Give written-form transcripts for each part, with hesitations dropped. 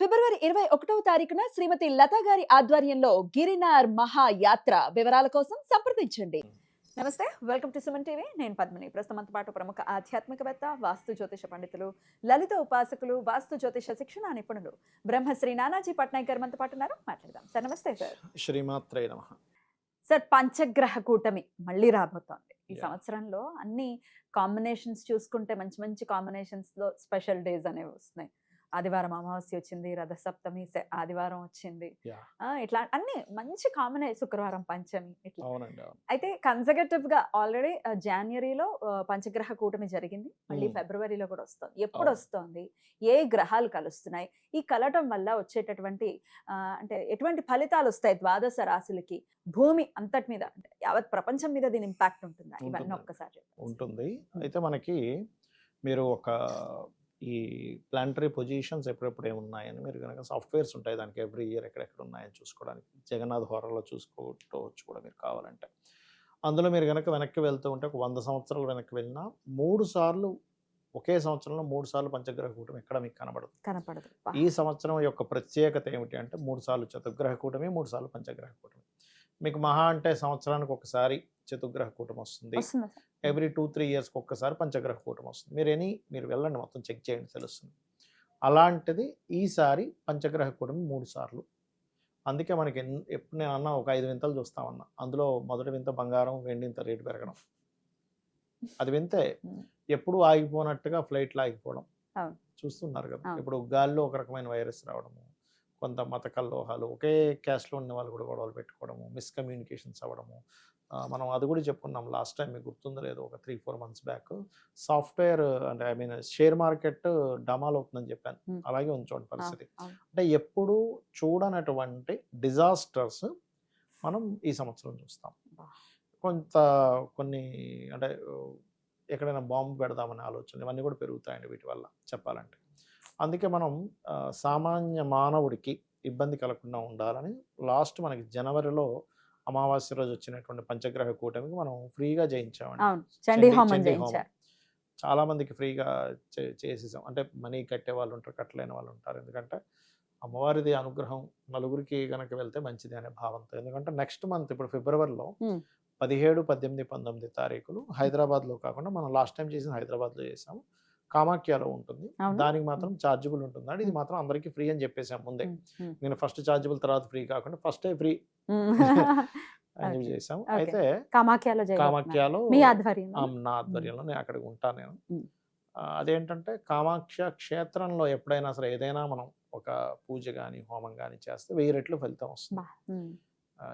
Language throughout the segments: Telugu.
ఫిబ్రవరి 21వ తారీఖున శ్రీమతి లతా గారి ఆధ్వర్యంలో గిరినార్ మహాయాత్ర వివరాల కోసం సంప్రదించండి. నమస్తే, వెల్కమ్ టు సుమన్ టీవీ. నేను పద్మిని. ప్రస్తుతం మనతో పాటు ప్రముఖ ఆధ్యాత్మికవేత్త, వాస్తు జ్యోతిష పండితులు, లలిత ఉపాసకులు, వాస్తు జ్యోతిష శిక్షణ నిపుణులు బ్రహ్మశ్రీ నానాజీ పట్నాయక్ గారు మనతో పాటు ఉన్నారు. మాట్లాడదాం సార్. నమస్తే సార్. శ్రీమాత్రే నమః. సార్, పంచగ్రహ కూటమి మళ్ళీ రాబోతోంది. ఈ సంవత్సరంలో అన్ని కాంబినేషన్స్ చూసుకుంటే మంచి మంచి కాంబినేషన్స్ లో స్పెషల్ డేస్ అనేవి వస్తున్నాయి. ఆదివారం అమావాస్య వచ్చింది, రథసప్తమి ఆదివారం వచ్చింది. ఇట్లా అన్ని మంచి కాంబినేషన్, శుక్రవారం పంచమి ఇట్లా. అయితే కన్సర్వేటివ్ గా ఆల్రెడీ జనవరిలో పంచగ్రహ కూటమి జరిగింది. మళ్ళీ ఫిబ్రవరిలో కూడా వస్తుంది. ఎప్పుడు వస్తుంది, ఏ గ్రహాలు కలుస్తున్నాయి, ఈ కలవటం వల్ల వచ్చేటటువంటి అంటే ఎటువంటి ఫలితాలు వస్తాయి ద్వాదశ రాశులకి, భూమి అంతటి మీద, అంటే యావత్ ప్రపంచం మీద దీని ఇంపాక్ట్ ఉంటుందా, ఇవన్నీ ఒక్కసారి ఉంటుంది. అయితే మనకి మీరు ఒక ఈ ప్లానటరీ పొజిషన్స్ ఎప్పుడెప్పుడు ఏమున్నాయని మీరు కనుక సాఫ్ట్వేర్స్ ఉంటాయి దానికి, ఎవ్రీ ఇయర్ ఎక్కడెక్కడ ఉన్నాయని చూసుకోవడానికి. జగన్నాథ్ హోరాలో చూసుకోవచ్చు కూడా మీరు కావాలంటే. అందులో మీరు కనుక వెనక్కి వెళ్తూ ఉంటే ఒక 100 సంవత్సరాలు వెనక్కి వెళ్ళినా 3 సార్లు ఒకే సంవత్సరంలో 3 సార్లు పంచగ్రహ కూటమి ఎక్కడ మీకు కనపడదు. ఈ సంవత్సరం యొక్క ప్రత్యేకత ఏమిటి అంటే 3 సార్లు చతుర్గ్రహ కూటమి, 3 సార్లు పంచగ్రహ కూటమి. మీకు మహా అంటే సంవత్సరానికి ఒకసారి చతుర్గ్రహ కూటమి వస్తుంది. ఎవ్రీ 2-3 ఇయర్స్కి ఒక్కసారి పంచగ్రహ కూటమి వస్తుంది. మీరు వెళ్ళండి, మొత్తం చెక్ చేయండి, తెలుస్తుంది. అలాంటిది ఈసారి పంచగ్రహ కూటమి 3 సార్లు. అందుకే మనకి ఎప్పుడు నేను అన్నా ఒక 5 వింతలు చూస్తామన్నా. అందులో మొదటి వింత బంగారం, వెండి ఇంత రేటు పెరగడం. అది వింతే. ఎప్పుడు ఆగిపోనట్టుగా ఫ్లైట్లు ఆగిపోవడం చూస్తున్నారు కదా. ఇప్పుడు గాల్లో ఒక రకమైన వైరస్ రావడము, కొంత మత కల్లోహాలు, ఒకే క్యాస్ట్లో ఉన్న వాళ్ళు కూడా గొడవలు పెట్టుకోవడము, మిస్కమ్యూనికేషన్స్ అవ్వడము. మనం అది కూడా చెప్పుకున్నాం లాస్ట్ టైం, మీకు గుర్తుందో లేదో, ఒక 3-4 మంత్స్ బ్యాక్. సాఫ్ట్వేర్ అంటే షేర్ మార్కెట్ డమాల్ అవుతుందని చెప్పాను. అలాగే ఉంచండి పరిస్థితి. అంటే ఎప్పుడు చూడనటువంటి డిజాస్టర్స్ మనం ఈ సంవత్సరం చూస్తాం. కొన్ని అంటే ఎక్కడైనా బాంబు పెడదామనే ఆలోచన, ఇవన్నీ కూడా పెరుగుతాయండి వీటి వల్ల చెప్పాలంటే. అందుకే మనం సామాన్య మానవుడికి ఇబ్బంది కలగకుండా ఉండాలని లాస్ట్ మనకి జనవరిలో అమావాస్య రోజు వచ్చినటువంటి పంచగ్రహ కూటమికి మనం ఫ్రీగా చేయించామండి. చాలా మందికి ఫ్రీగా చేసేసాం. అంటే మనీ కట్టే వాళ్ళు ఉంటారు, కట్టలేని వాళ్ళు ఉంటారు. ఎందుకంటే అమ్మవారిది అనుగ్రహం నలుగురికి కనుక వెళ్తే మంచిది అనే భావంతో. ఎందుకంటే నెక్స్ట్ మంత్ ఇప్పుడు ఫిబ్రవరిలో 17, 18, 19 తారీఖులు హైదరాబాద్లో కాకుండా మనం లాస్ట్ టైం చేసిన హైదరాబాద్లో చేసాము, కామాఖ్యలో ఉంటుంది. దానికి మాత్రం ఛార్జబుల్ ఉంటుంది అండి. ఇది మాత్రం అందరికీ ఫ్రీ అని చెప్పేసాం ముందే. నేను ఫస్ట్ ఛార్జబుల్ తర్వాత ఫ్రీ కాకుండా ఫస్టే ఫ్రీ అని చేసాం. అయితే కామాఖ్యలో నా ఆధ్వర్యంలో నేను అక్కడికి ఉంటాను. నేను అదేంటంటే కామాఖ్య క్షేత్రంలో ఎప్పుడైనా సరే ఏదైనా మనం ఒక పూజ కానీ హోమం కానీ చేస్తే 1000 రెట్లు ఫలితం వస్తుంది.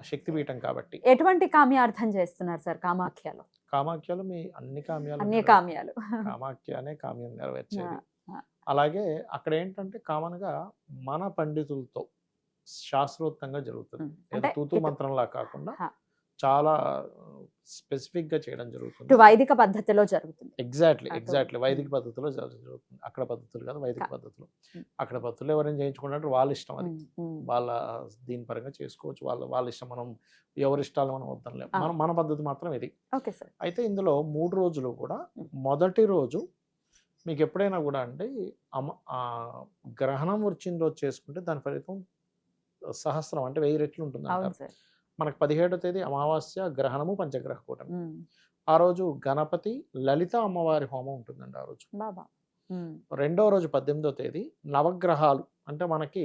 శక్తిపీఠం కాబట్టి. ఎటువంటి కామ్యార్థం చేస్తున్నారు సార్ కామాఖ్యలో? కామాఖ్యలో మీ అన్ని కామ్యాలు, కామాఖ్యనే కామ్యం నెరవేర్చేది. అలాగే అక్కడ ఏంటంటే కామన్ గా మన పండితులతో శాస్త్రోక్తంగా జరుగుతుంది. తూతు మంత్రంలా కాకుండా చాలా స్పెసిఫిక్ గా చేయడం జరుగుతుంది. వైదిక పద్ధతిలో జరుగుతుంది. ఎగ్జాక్ట్లీ వైదిక పద్ధతిలో జరుగుతుంది. అక్కడ పద్ధతులు కాదు, వైదిక పద్ధతులు. అక్కడ పద్ధతులు ఎవరైనా చేయించుకుంటే వాళ్ళ ఇష్టం, అది వాళ్ళ దీని పరంగా చేసుకోవచ్చు. వాళ్ళ ఇష్టం. మనం ఎవరి ఇష్టాలు మనం వద్దనలేము. మన పద్ధతి మాత్రం ఇది. అయితే ఇందులో 3 రోజులు కూడా మొదటి రోజు మీకు ఎప్పుడైనా కూడా అంటే గ్రహణం వచ్చిన రోజు చేసుకుంటే దాని ఫలితం సహస్రం అంటే 1000 రెట్లు ఉంటుంది అంటారు. మనకు 17వ తేదీ అమావాస్య, గ్రహణము, పంచగ్రహ కూటమి. ఆ రోజు గణపతి, లలిత అమ్మవారి హోమం ఉంటుందండి ఆ రోజు. రెండవ రోజు 18వ తేదీ నవగ్రహాలు, అంటే మనకి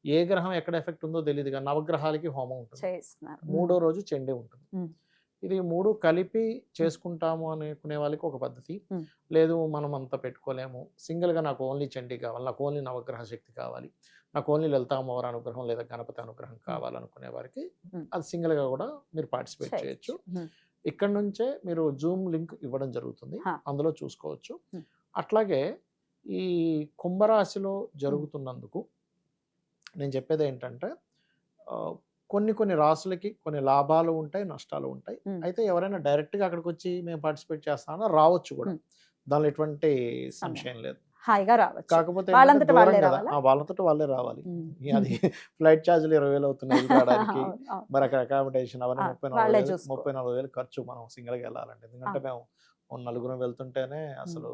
ఏ గ్రహం ఎక్కడ ఎఫెక్ట్ ఉందో తెలియదు కానీ నవగ్రహాలకి హోమం ఉంటుంది. మూడో రోజు చండీ ఉంటుంది. ఇది 3 కలిపి చేసుకుంటాము అనుకునే వాళ్ళకి ఒక పద్ధతి. లేదు మనం అంతా పెట్టుకోలేము, సింగిల్గా నాకు ఓన్లీ చండీ కావాలి, నాకు ఓన్లీ నవగ్రహ శక్తి కావాలి, నాకు ఓన్లీ లలిత అమ్మవారి అనుగ్రహం లేదా గణపతి అనుగ్రహం కావాలనుకునే వారికి అది సింగిల్గా కూడా మీరు పార్టిసిపేట్ చేయొచ్చు. ఇక్కడ నుంచే మీరు జూమ్ లింక్ ఇవ్వడం జరుగుతుంది, అందులో చూసుకోవచ్చు. అట్లాగే ఈ కుంభరాశిలో జరుగుతున్నందుకు నేను చెప్పేది ఏంటంటే కొన్ని రాసులకి కొన్ని లాభాలు ఉంటాయి, నష్టాలు ఉంటాయి. అయితే ఎవరైనా డైరెక్ట్గా అక్కడికి వచ్చి మేము పార్టిసిపేట్ చేస్తామని రావచ్చు కూడా, దానిలో ఎటువంటి సంశయం లేదు. కాకపోతే వాళ్ళంతట వాళ్ళే రావాలి. అది ఫ్లైట్ ఛార్జీలు 20,000 అవుతున్నాయి రావడానికి, మరి అక్కడ అకామిడేషన్ అవన్నీ 34,000 ఖర్చు మనం సింగిల్గా వెళ్ళాలంటే. ఎందుకంటే మేము నలుగురం వెళ్తుంటేనే అసలు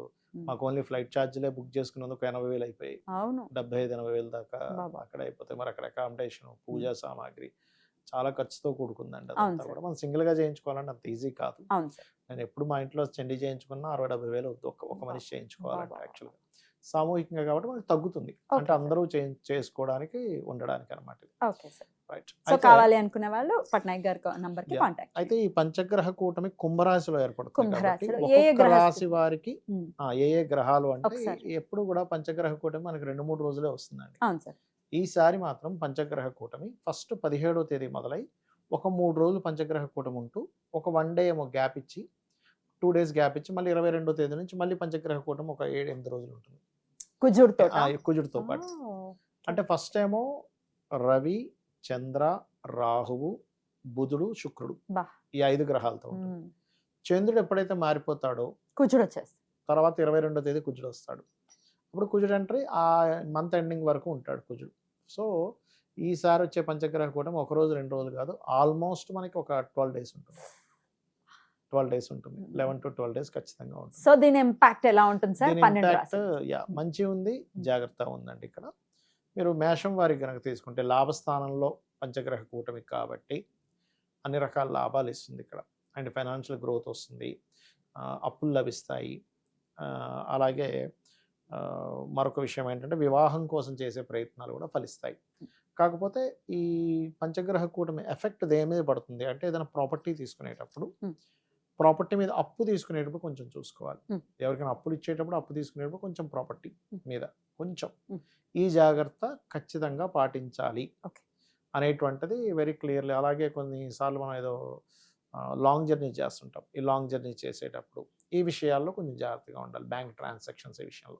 మాకు ఓన్లీ ఫ్లైట్ ఛార్జీలే బుక్ చేసుకున్నందుకు 80,000 అయిపోయాయి. అవును. 75,000-80,000 దాకా బాబా. అక్కడ అయిపోతాయి. మరి అక్కడ అకామిడేషన్, పూజా సామాగ్రి చాలా ఖర్చుతో కూడుకుందండి అదంతా అవును సార్. కూడా. మనం సింగిల్‌గా చేయించుకోవాలంటే అంత ఈజీ కాదు. అవును సార్. నేను ఎప్పుడు మా ఇంట్లో చండీ చేయించుకున్నా 60,000-70,000 అవుద్ది ఒక మనిషి చేయించుకోవాలంటే బాబా. యాక్చువల్‌గా. సామూహికంగా కాబట్టి మనకు తగ్గుతుంది. అంటే ఓకే సార్. అందరూ చేసుకోవడానికి, ఉండడానికి అన్నమాట ఇది. Okay sir. రైట్. సో అయితే కావాలి అనుకునే వాళ్ళు పట్నాయక్ గారి నంబర్‌కి యాహ్! కాంటాక్ట్ అయితే చేయండి. ఈ పంచగ్రహ కూటమి కుంభరాశిలో ఏర్పడుతుంది కాబట్టి కుంభరాశిలో ఏ ఒక్కొక్క గ్రహస్థితి? రాశి వారికి హ్మ్. ఏ గ్రహాలు అంటే ఒకసారి. ఎప్పుడు కూడా పంచగ్రహ కూటమి మనకి 2, 3 రోజులే వస్తుందండి. అవును సార్. ఈసారి మాత్రం పంచగ్రహ కూటమి ఫస్ట్ 17వ తేదీ మొదలై ఒక 3 రోజులు పంచగ్రహ కూటమి ఉంటూ ఒక 1 డే ఏమో గ్యాప్ ఇచ్చి 2 డేస్ గ్యాప్ ఇచ్చి మళ్ళీ 22వ తేదీ నుంచి మళ్ళీ పంచగ్రహ కూటమి ఒక 7, 8 రోజులు ఉంటుంది. కుజుడితోటా? కుజుడితో పాటు. అంటే ఫస్ట్ ఏమో రవి, చంద్ర, రాహువు, బుధుడు, శుక్రుడు బా. ఈ 5 గ్రహాలతో ఉంటుంది. చంద్రుడు ఎప్పుడైతే మారిపోతాడో కుజుడు వచ్చేసి తర్వాత 22వ తేదీ కుజుడు వస్తాడు. ఇప్పుడు కుజుడు ఎంట్రీ ఆ మంత్ ఎండింగ్ వరకు ఉంటాడు కుజుడు. సో ఈసారి వచ్చే పంచగ్రహ కూటమి ఒక రోజు 2 రోజులు కాదు, ఆల్మోస్ట్ మనకి ఒక 12 డేస్ ఉంటుంది. 12 డేస్ ఉంటుంది. 11 to 12 డేస్ ఖచ్చితంగా ఉంటుంది. సో దీని ఇంపాక్ట్ ఎలా ఉంటుంది సార్? దీని 12 ఇంపాక్ట్ రాశులు. మంచి ఉంది, జాగ్రత్త ఉందండి ఇక్కడ. మీరు మేషం వారికి కనుక తీసుకుంటే లాభస్థానంలో పంచగ్రహ కూటమి కాబట్టి అన్ని రకాల లాభాలు ఇస్తుంది ఇక్కడ. అండ్ ఫైనాన్షియల్ గ్రోత్ వస్తుంది, అప్పులు లభిస్తాయి. అలాగే మరొక విషయం ఏంటంటే వివాహం కోసం చేసే ప్రయత్నాలు కూడా ఫలిస్తాయి. కాకపోతే ఈ పంచగ్రహ కూటమి ఎఫెక్ట్ దేని మీద పడుతుంది అంటే ఏదైనా ప్రాపర్టీ తీసుకునేటప్పుడు ప్రాపర్టీ మీద అప్పు తీసుకునేటప్పుడు కొంచెం చూసుకోవాలి. ఎవరికైనా అప్పులు ఇచ్చేటప్పుడు అప్పు తీసుకునేటప్పుడు కొంచెం ప్రాపర్టీ మీద కొంచెం ఈ జాగ్రత్త ఖచ్చితంగా పాటించాలి అనేటువంటిది వెరీ క్లియర్లీ. అలాగే కొన్నిసార్లు మనం ఏదో లాంగ్ జర్నీ చేస్తుంటాం. ఈ లాంగ్ జర్నీ చేసేటప్పుడు ఈ విషయాల్లో కొంచెం జాగ్రత్తగా ఉండాలి, బ్యాంక్ ట్రాన్సాక్షన్స్ ఈ విషయంలో.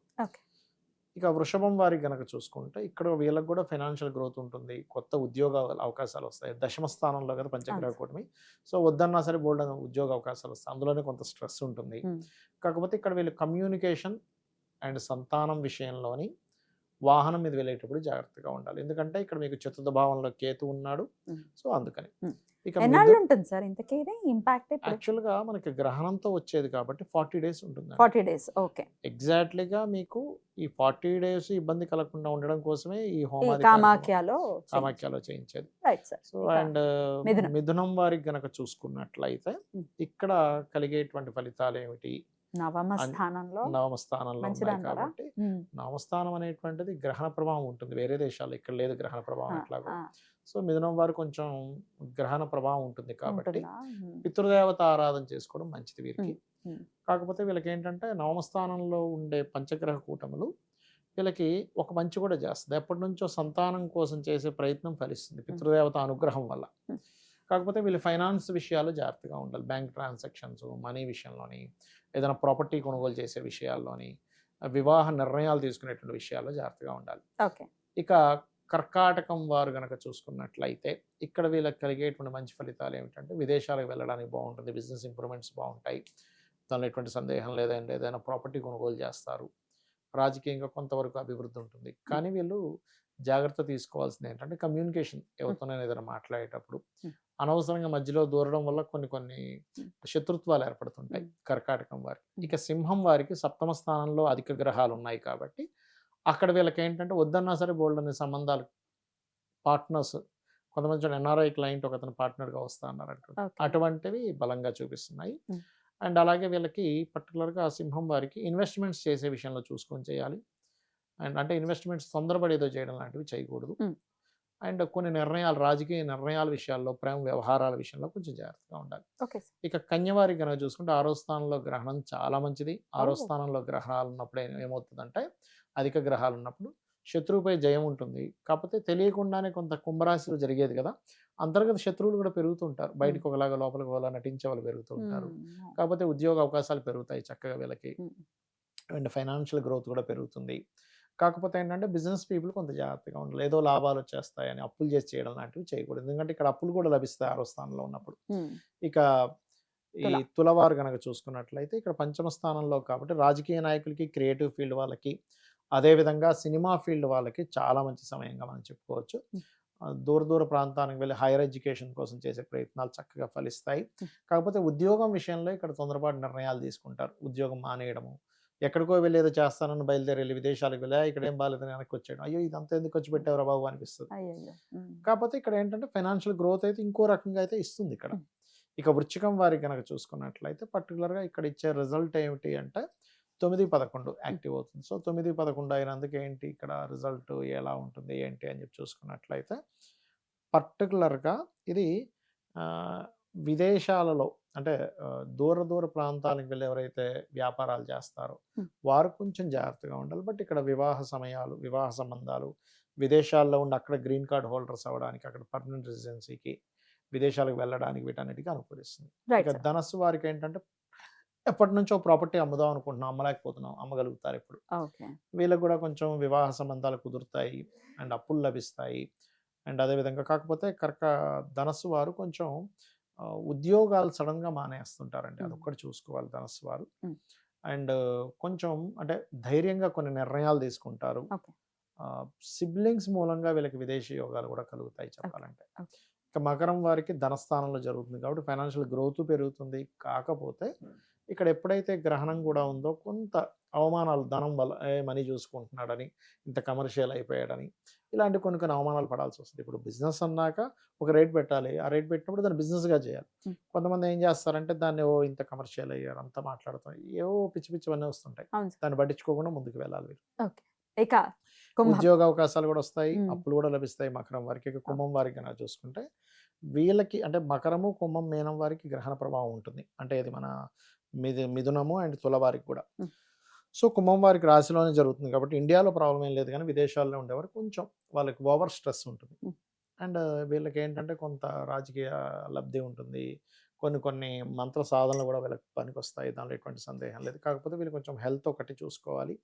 ఇక వృషభం వారికి గనక చూసుకుంటే ఇక్కడ వీళ్ళకి కూడా ఫైనాన్షియల్ గ్రోత్ ఉంటుంది, కొత్త ఉద్యోగ అవకాశాలు వస్తాయి. దశమ స్థానంలో కదా పంచగ్రహ కూటమి. సో వద్దన్నా సరే బోల్డ్ ఉద్యోగ అవకాశాలు వస్తాయి. అందులోనే కొంత స్ట్రెస్ ఉంటుంది. కాకపోతే ఇక్కడ వీళ్ళు కమ్యూనికేషన్ అండ్ సంతానం విషయంలోని వాహనం మీద వెళ్ళేటప్పుడు జాగ్రత్తగా ఉండాలి. ఎందుకంటే ఇక్కడ మీకు చతుర్థ భావంలో కేతు ఉన్నాడు. సో అందుకని ఇక ఎన్నాళ్ళు ఉంటుంది సార్ ఇంతకీ ఇది ఇంపాక్ట్? యాక్చువల్గా మనకి గ్రహణంతో వచ్చేది కాబట్టి 40 డేస్ ఉంటుంది. 40 డేస్. ఓకే. ఎగ్జాక్ట్లీగా మీకు ఈ 40 డేస్ ఇబ్బంది కలగకుండా ఉండడం కోసమే ఈ హోమాది కామాఖ్యలో చేయించేది. సో అండ్ మిథునం వారికి గనక చూసుకున్నట్లయితే ఇక్కడ కలిగేటువంటి ఫలితాలు ఏమిటి? నవమ స్థానంలో ఉన్నాయి కాబట్టి నవస్థానం అనేటువంటిది గ్రహణ ప్రభావం ఉంటుంది వేరే దేశాల్లో, ఇక్కడ లేదు గ్రహణ ప్రభావం ఎట్లాగో. సో మిథునం వారు కొంచెం గ్రహణ ప్రభావం ఉంటుంది కాబట్టి పితృదేవత ఆరాధన చేసుకోవడం మంచిది వీరికి. కాకపోతే వీళ్ళకి ఏంటంటే నవమ స్థానంలో ఉండే పంచగ్రహ కూటములు వీళ్ళకి ఒక మంచి కూడా చేస్తుంది. ఎప్పటి నుంచో సంతానం కోసం చేసే ప్రయత్నం ఫలిస్తుంది పితృదేవత అనుగ్రహం వల్ల. కాకపోతే వీళ్ళు ఫైనాన్స్ విషయాలు జాగ్రత్తగా ఉండాలి. బ్యాంక్ ట్రాన్సాక్షన్స్, మనీ విషయంలోని, ఏదైనా ప్రాపర్టీ కొనుగోలు చేసే విషయాల్లోని, వివాహ నిర్ణయాలు తీసుకునేటువంటి విషయాల్లో జాగ్రత్తగా ఉండాలి. ఇక కర్కాటకం వారు గనక చూసుకున్నట్లయితే ఇక్కడ వీళ్ళకి కలిగేటువంటి మంచి ఫలితాలు ఏమిటంటే విదేశాలకు వెళ్ళడానికి బాగుంటుంది, బిజినెస్ ఇంప్రూవ్మెంట్స్ బాగుంటాయి, దానిలో ఎటువంటి సందేహం లేదండి. ఏదైనా ప్రాపర్టీ కొనుగోలు చేస్తారు, రాజకీయంగా కొంతవరకు అభివృద్ధి ఉంటుంది. కానీ వీళ్ళు జాగ్రత్త తీసుకోవాల్సింది ఏంటంటే కమ్యూనికేషన్, ఎవరితోనైనా ఏదైనా మాట్లాడేటప్పుడు అనవసరంగా మధ్యలో దూరడం వల్ల కొన్ని శత్రుత్వాలు ఏర్పడుతుంటాయి కర్కాటకం వారికి. ఇక సింహం వారికి సప్తమ స్థానంలో అధిక గ్రహాలు ఉన్నాయి కాబట్టి అక్కడ వీళ్ళకి ఏంటంటే వద్దన్నా సరే బోల్డ్ అనే సంబంధాలు, పార్ట్నర్స్, కొంతమంది ఎన్ఆర్ఐ క్లయింట్ ఒక అతను పార్ట్నర్గా వస్తా అన్నారు, అటువంటివి బలంగా చూపిస్తున్నాయి. అండ్ అలాగే వీళ్ళకి పర్టికులర్గా సింహం వారికి ఇన్వెస్ట్మెంట్స్ చేసే విషయంలో చూసుకొని చేయాలి. అండ్ అంటే ఇన్వెస్ట్మెంట్స్ తొందరపడి ఏదో చేయడం లాంటివి చేయకూడదు. అండ్ కొన్ని నిర్ణయాలు, రాజకీయ నిర్ణయాల విషయాల్లో, ప్రేమ వ్యవహారాల విషయంలో కొంచెం జాగ్రత్తగా ఉండాలి. ఇక కన్యవారికి కనుక చూసుకుంటే 6వ స్థానంలో గ్రహణం చాలా మంచిది. 6వ స్థానంలో గ్రహాలు ఉన్నప్పుడు ఏమవుతుందంటే అధిక గ్రహాలు ఉన్నప్పుడు శత్రువుపై జయం ఉంటుంది. కాకపోతే తెలియకుండానే కొంత కుంభరాశిలో జరిగేది కదా, అంతర్గత శత్రువులు కూడా పెరుగుతుంటారు. బయటకు ఒకలాగా లోపలికి ఒకలా నటించే వాళ్ళు పెరుగుతూ ఉంటారు. కాకపోతే ఉద్యోగ అవకాశాలు పెరుగుతాయి చక్కగా వీళ్ళకి. అండ్ ఫైనాన్షియల్ గ్రోత్ కూడా పెరుగుతుంది. కాకపోతే ఏంటంటే బిజినెస్ పీపుల్ కొంత జాగ్రత్తగా ఉండాలి. ఏదో లాభాలు వచ్చేస్తాయని అప్పులు చేసి చేయడం లాంటివి చేయకూడదు. ఎందుకంటే ఇక్కడ అప్పులు కూడా లభిస్తాయి 6వ స్థానంలో ఉన్నప్పుడు. ఇక ఈ తులవారు కనుక చూసుకున్నట్లయితే ఇక్కడ పంచమ స్థానంలో కాబట్టి రాజకీయ నాయకులకి, క్రియేటివ్ ఫీల్డ్ వాళ్ళకి, అదేవిధంగా సినిమా ఫీల్డ్ వాళ్ళకి చాలా మంచి సమయంగా మనం చెప్పుకోవచ్చు. దూర దూర ప్రాంతానికి వెళ్ళి హైయర్ ఎడ్యుకేషన్ కోసం చేసే ప్రయత్నాలు చక్కగా ఫలిస్తాయి. కాకపోతే ఉద్యోగం విషయంలో ఇక్కడ తొందరపాటు నిర్ణయాలు తీసుకుంటారు. ఉద్యోగం మానేయడము, ఎక్కడికో వెళ్ళి ఏదో చేస్తానని బయలుదేరి వెళ్ళి విదేశాలకు వెళ్ళి ఇక్కడేం బాగాలేదని వెనక్కి వచ్చేయడం, అయ్యో ఇదంతా ఎందుకు ఖర్చు పెట్టావురా బాబు అనిపిస్తుంది. అయ్యయ్యో! కాకపోతే ఇక్కడ ఏంటంటే ఫైనాన్షియల్ గ్రోత్ అయితే ఇంకో రకంగా అయితే ఇస్తుంది ఇక్కడ. ఇక వృశ్చికం వారికి కనుక చూసుకున్నట్లయితే పర్టికులర్గా ఇక్కడ ఇచ్చే రిజల్ట్ ఏమిటి అంటే 9-11 యాక్టివ్ అవుతుంది. సో 9-11 అయినందుకు ఏంటి ఇక్కడ రిజల్ట్ ఎలా ఉంటుంది ఏంటి అని చెప్పి చూసుకున్నట్లయితే పర్టికులర్గా ఇది విదేశాలలో అంటే దూర దూర ప్రాంతాలకు వెళ్ళి ఎవరైతే వ్యాపారాలు చేస్తారో వారు కొంచెం జాగ్రత్తగా ఉండాలి. బట్ ఇక్కడ వివాహ సమయాలు, వివాహ సంబంధాలు, విదేశాల్లో ఉండి అక్కడ గ్రీన్ కార్డ్ హోల్డర్స్ అవ్వడానికి, అక్కడ పర్మనెంట్ రెసిడెన్సీకి, విదేశాలకు వెళ్ళడానికి వీటన్నిటికీ అనుకూలిస్తుంది. ఇక ధనస్సు వారికి ఏంటంటే ఎప్పటి నుంచో ప్రాపర్టీ అమ్ముదాం అనుకుంటున్నాం, అమ్మలేకపోతున్నాం, అమ్మగలుగుతారు ఇప్పుడు. వీళ్ళకి కూడా కొంచెం వివాహ సంబంధాలు కుదురుతాయి అండ్ అప్పులు లభిస్తాయి. అండ్ అదేవిధంగా కాకపోతే ధనస్సు వారు కొంచెం ఉద్యోగాలు సడన్గా మానేస్తుంటారండి, అదొక్కటి చూసుకోవాలి ధనస్సు వారు. అండ్ కొంచెం అంటే ధైర్యంగా కొన్ని నిర్ణయాలు తీసుకుంటారు. సిబ్లింగ్స్ మూలంగా వీళ్ళకి విదేశీ యోగాలు కూడా కలుగుతాయి చెప్పాలంటే. ఇక మకరం వారికి ధనస్థానంలో జరుగుతుంది కాబట్టి ఫైనాన్షియల్ గ్రోత్ పెరుగుతుంది. కాకపోతే ఇక్కడ ఎప్పుడైతే గ్రహణం కూడా ఉందో కొంత అవమానాలు, ధనం వల్ల మనీ చూసుకుంటున్నాడని, ఇంత కమర్షియల్ అయిపోయాడని, ఇలాంటి కొన్ని కొన్ని అవమానాలు పడాల్సి వస్తుంది. ఇప్పుడు బిజినెస్ అన్నాక ఒక రేట్ పెట్టాలి, ఆ రేట్ పెట్టినప్పుడు దాన్ని బిజినెస్గా చేయాలి. కొంతమంది ఏం చేస్తారంటే దాన్ని ఇంత కమర్షియల్ అయ్యారు, అంతా మాట్లాడుతారు, ఏవో పిచ్చి పిచ్చివన్నీ వస్తుంటాయి, దాన్ని పట్టించుకోకుండా ముందుకు వెళ్ళాలి. ఇక ఉద్యోగ అవకాశాలు కూడా వస్తాయి, అప్పులు కూడా లభిస్తాయి మకరం వారికి. ఇక కుంభం వారికి కనుక చూసుకుంటే వీళ్ళకి అంటే మకరము, కుంభం, మీనం వారికి గ్రహణ ప్రభావం ఉంటుంది. అంటే ఇది మన మిథునము అండ్ తుల వారికి కూడా. సో కుంభం వారికి రాశిలోనే జరుగుతుంది కాబట్టి ఇండియాలో ప్రాబ్లం ఏం లేదు, కానీ విదేశాల్లో ఉండేవారు కొంచెం వాళ్ళకి ఓవర్ స్ట్రెస్ ఉంటుంది. అండ్ వీళ్ళకి ఏంటంటే కొంత రాజకీయ లబ్ధి ఉంటుంది, కొన్ని కొన్ని మంత్ర సాధనలు కూడా వీళ్ళకి పనికి వస్తాయి, దానిలో ఎటువంటి సందేహం లేదు. కాకపోతే వీళ్ళు కొంచెం హెల్త్ ఒకటి చూసుకోవాలి,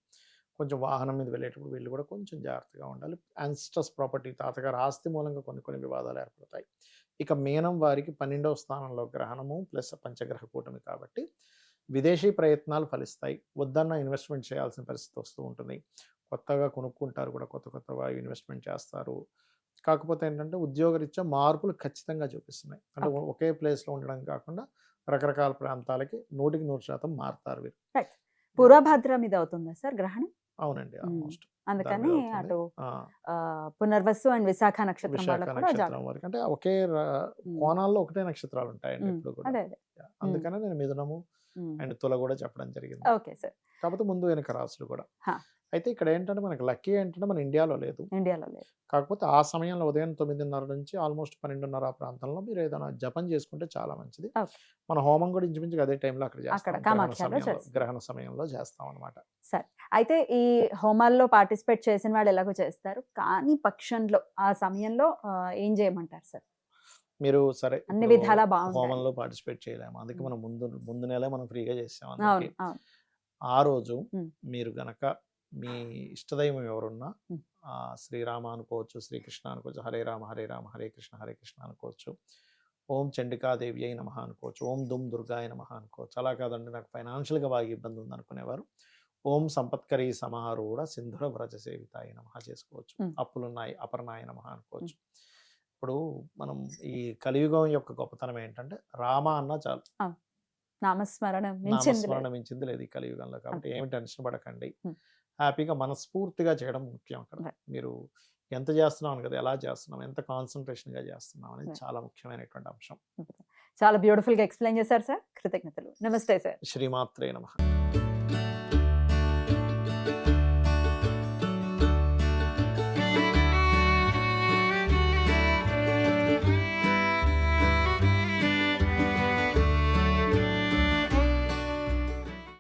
కొంచెం వాహనం మీద వెళ్ళేటప్పుడు వీళ్ళు కూడా కొంచెం జాగ్రత్తగా ఉండాలి. యాన్స్ట్రస్ ప్రాపర్టీ, తాతగారు ఆస్తి మూలంగా కొన్ని కొన్ని వివాదాలు ఏర్పడతాయి. ఇక మీనం వారికి 12వ స్థానంలో గ్రహణము ప్లస్ పంచగ్రహ కూటమి కాబట్టి విదేశీ ప్రయత్నాలు ఫలిస్తాయి. వద్దన్న ఇన్వెస్ట్మెంట్ చేయాల్సిన పరిస్థితి వస్తూ ఉంటుంది. కొత్తగా కొనుక్కుంటారు కూడా, కొత్త కొత్తగా ఇన్వెస్ట్మెంట్ చేస్తారు. కాకపోతే ఏంటంటే ఉద్యోగరీత్యా మార్పులు ఖచ్చితంగా చూపిస్తున్నాయి. అంటే ఒకే ప్లేస్లో ఉండడం కాకుండా రకరకాల ప్రాంతాలకి 100% మారుతారు వీరు. పూర్వభద్ర మీద అవుతుందా సార్ గ్రహణం? అవునండి, ఆల్మోస్ట్. అందుకని అటు పునర్వసు అండ్ విశాఖ నక్షత్రం వరకు అంటే ఒకే కోణాల్లో ఒకటే నక్షత్రాలు ఉంటాయండి ఇప్పుడు కూడా. అందుకనే నేను మిథునము అండ్ తుల కూడా చెప్పడం జరిగింది. Okay sir. కాకపోతే ముందు వెనక రాసులు కూడా. అయితే ఇక్కడ ఏంటంటే మనకి లక్కీ ఏంటంటే మన ఇండియాలో లేదు. కాకపోతే ఆ సమయంలో ఉదయం 9:30 నుంచి ఆల్మోస్ట్ 12:30 ఆ ప్రాంతంలో మీరు ఏదైనా జపం చేసుకుంటే చాలా మంచిది. మన హోమం కూడా ఇంచుమించుగా అదే టైంలో అక్కడ చేస్తాం, గ్రహణ సమయంలో చేస్తాం అనమాట. సరే, అయితే ఈ హోమాల్లో పార్టిసిపేట్ చేసిన వాళ్ళు ఎలాగో చేస్తారు, కానీ పక్షంలో ఆ సమయంలో ఏం చేయమంటారు సార్? మీరు సరే అన్ని విధాలా హోమంలో పార్టిసిపేట్ చేయలేము, అందుకే మనం ముందు నెలే మనం ఫ్రీగా చేసాం. ఆ రోజు మీరు గనక మీ ఇష్టదైవం ఎవరున్నా శ్రీరామ అనుకోవచ్చు, శ్రీకృష్ణ అనుకోవచ్చు, హరే రామ హరే రామ హరే కృష్ణ అనుకోవచ్చు, ఓం చండికాదేవి అయి నమః అనుకోవచ్చు, ఓం దుమ్ దుర్గాయ నమః అనుకోవచ్చు. అలా కాదండి నాకు ఫైనాన్షియల్గా బాగా ఇబ్బంది ఉంది అనుకునేవారు ఓం సంపత్కరీ సమారూఢ సింధుర వ్రజ సేవితాయ నమః చేసుకోవచ్చు. అప్పులున్నాయి అపర్ణాయ నమః అనుకోవచ్చు. ఇప్పుడు మనం ఈ కలియుగం యొక్క గొప్పతనం ఏంటంటే రామ అన్న చాలు, నామస్మరణ మించింది లేదు ఈ కలియుగంలో. కాబట్టి ఏమి టెన్షన్ పడకండి, హ్యాపీగా మనస్ఫూర్తిగా చేయడం ముఖ్యం. అక్కడ మీరు ఎంత చేస్తున్నాం కదా, ఎలా చేస్తున్నాం, ఎంత కాన్సన్ట్రేషన్గా చేస్తున్నాం అనేది చాలా ముఖ్యమైనటువంటి అంశం. చాలా బ్యూటిఫుల్గా ఎక్స్ప్లెయిన్ చేశారు సార్, కృతజ్ఞతలు. నమస్తే సార్. శ్రీమాత్రే నమః.